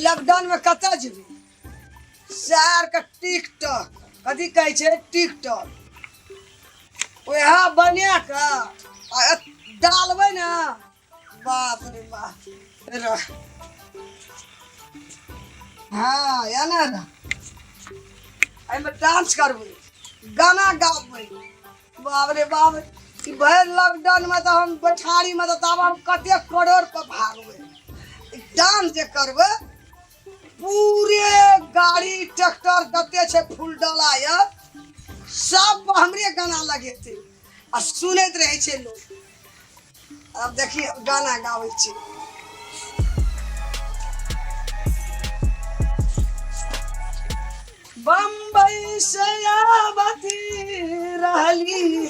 lockdown में कत जेबे शहर का टिकटॉक कथी कहे छे टिकटॉक वह बने का डालबे ना बाप रे बाप हाँ या ना में डांस करबे गाना गाबे बाप रे बाप भर लॉकडाउन में तो हम बैठारी में तो तब हम कते करोड़ पर भागबे डांस जे करबे पूरे गाड़ी ट्रैक्टर कते छे फूल डाला या सब हमरे गाना लगे थे आ सुनैत रहे छे लोग अब देखिए गाना गावे छे बम्बई से आवती रहली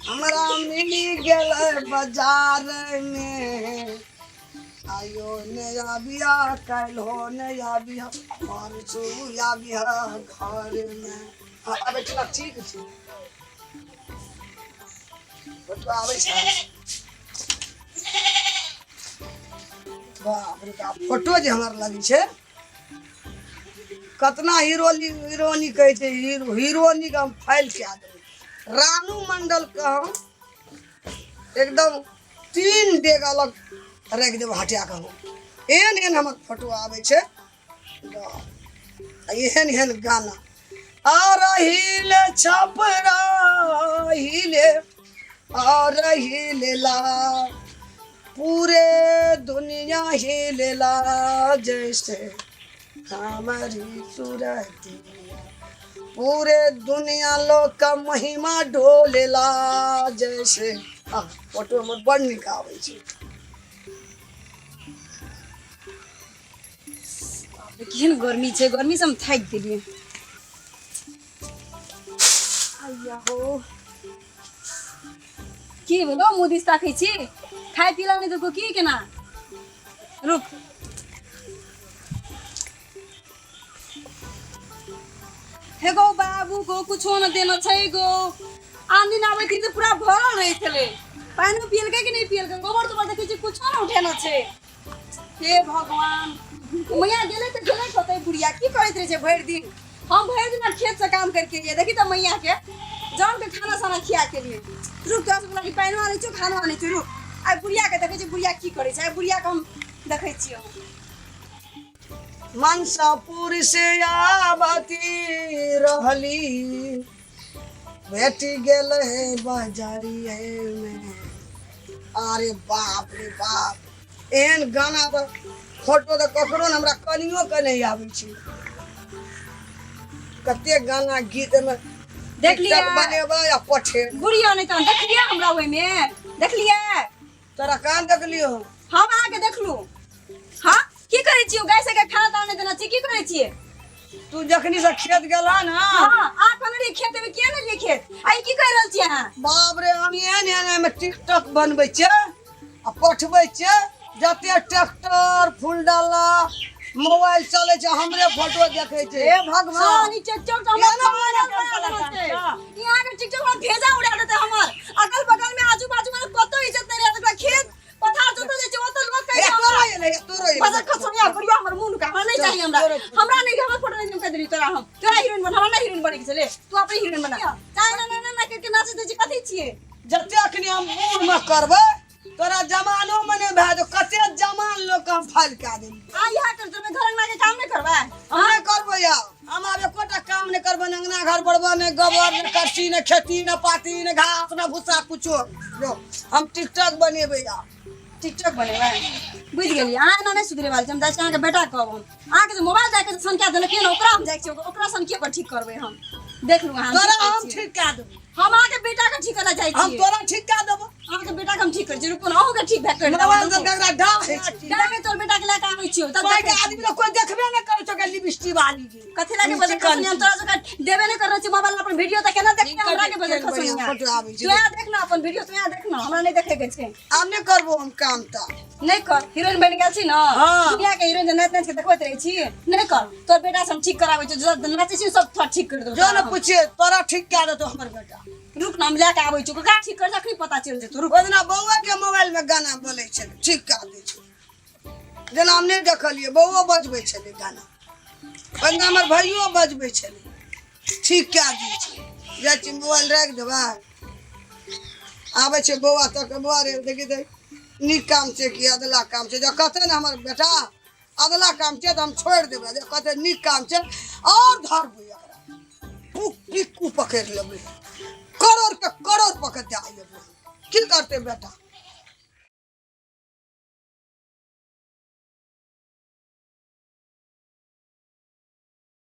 हमरा मिली गेल बाजार में आयो नया बिया कलो नया बिया परसू या बिया घर में अब चला ठीक छै फोटो आवे छै बाप रे बाप फोटो जे हमर लगी छै कतना हीरोनी कहे छै हीरोनी का हम फाइल के दे रानू मंडल का हम एकदम 3 डेग अलग रख देव हटिया के एहन एहन हमर फोटो आवे छै एहन एहन गाना आ रहीले छपरा हिले आ रहीलेला पूरे दुनिया हिलेला जैसे हमारी सूरत पूरे दुनिया लोग का महिमा ढोलेला जैसे फोटो में बड़ निक आवे छै केहन गर्मी छै गर्मी से हम थाक गेलिए आया हो की भेलो मोदी ताकै छी खाय पिला नै तो की केना रुक हे गो बाबू को कुछो न देना छै गो आंधी ना आवे तो पूरा भरल रहे छले पानी पियल के नहीं पियल के गोबर तो देखे छी कुछो न उठेना छै हे भगवान मैया गेले तो गेले होते बुढ़िया की करैत रहे छे भर दिन हम भर दिन खेत से काम करके लिए देखी तो मैया के जान के खाना साना खिया के लिए रुक तो बोला कि पानी आने छो खाना आने छो रुक आई बुढ़िया के देखे छी बुढ़िया की करे छै बुढ़िया के हम देखे छी मनसापुर से आवती रहली बेटी गेल है बाजारिए में अरे बाप रे बाप एहन गाना तो फोटो तो ककरो न हमरा कनियो के नहीं आवे छै कते गाना गीत में देख लिया बनेबे या पठे बुढ़िया नहीं तो देख लिया हमरा ओय में देख लिया तोरा कान देख लियो हम आके देखलू हां की करे छियो गाय से के खाना ताने देना छी की करे छिए तू जखनी से खेत गेला ना हां आ कोनरी खेत में के नहीं खेत आई की कर रहल छी हां बाप रे हम एहन एहन में टिकटॉक बनबै छै आ पठबै छै जते ट्रैक्टर फूल डाला मोबाइल चले छै हमरे फोटो देखे छै हे भगवान ई टिकटॉक हम यहां के टिकटॉक में भेजा उड़ा देते हमर अगल बगल में आजू बाजू में कतो इज्जत नहीं रहत खेत पथार जोते जे ओत लोग कहि तोरो बस खसनिया बुढ़िया हमर मुंह का नहीं चाहिए हमरा नहीं हमर फोटो नहीं कर देली तोरा हम तोरा हीरोइन बन हमरा नहीं हीरोइन बने के चले तू अपनी हीरोइन बना ना के नाच दे छी कथि छिए जते अखनी हम मूड में करबै तोरा जमानो मने भै जो कते जमान लोग का फाइल का देली आ यहाँ कर तुम घर में के काम नहीं करबा हम करबै या हम आबे कोटा काम नहीं करबै अंगना घर बढ़बा ने गोबर ने करसी ने खेती ने पाती ने घास ने भूसा कुछो जो हम टिकटॉक बनेबै या टिकटॉक बनेबा बुझ गेली आ ना नहीं सुधरे वाली हम जाय के बेटा कहब हम आ के मोबाइल जाय के संख्या देले के ओकरा हम जाय के ओकरा संख्या पर ठीक करबै हम देख लू हम तोरा हम ठीक का देबै हम आके बेटा के ठीक करना चाहि छी हम तोरा ठीक का देबो आके बेटा के हम ठीक कर छी रुको ना अहू के ठीक भै कर मोबाइल से गगरा ढा जाके तोर बेटा के लेके आबै छियो तब के आदमी लोग कोई देखबे न करे तो के लिपस्टिक वाली के कथि लागे बजे खसनी हम तोरा से देबे नहीं करना छी मोबाइल अपन वीडियो त केना देखते हमरा के बजे खसनी फोटो आबै छै तू यहाँ देखना अपन वीडियो तू यहाँ देखना हमरा नहीं देखे के छै हम नहीं करबो हम काम त नहीं कर हीरोइन बन गेल छी न दुनिया के हीरोइन नाच नाच के देखबैत रही छी नहीं कर तोर बेटा से हम ठीक कराबै छी जो नाचे छी सब थोड़ा ठीक कर दो जो न पूछे तोरा ठीक का दे तो हमर बेटा रुक नाम लेके आबै छी का ठीक कर जखनी पता चल जेतो रुक ओजना बौआ के मोबाइल में गाना बोले छै ठीक का दे छै जेना हम नहीं देखलिए बउओ बजबै छलै गाना पहिने हमर भाइयो बजबै छलै ठीक कए दै छै जाइ छी मोबाइल राखि देबै आबै छै बौआ तक बौआ रे देखी दे नीक काम छै कि अदला काम छै जब कहतै ने हमर बेटा अदला काम छै तऽ हम छोड़ि देबै जब कहतै नीक काम छै और धरबै एकरा पिक्कू पकड़ि लेबै करोड़ के करोड़ पकड़ दए लेबै की करतै बेटा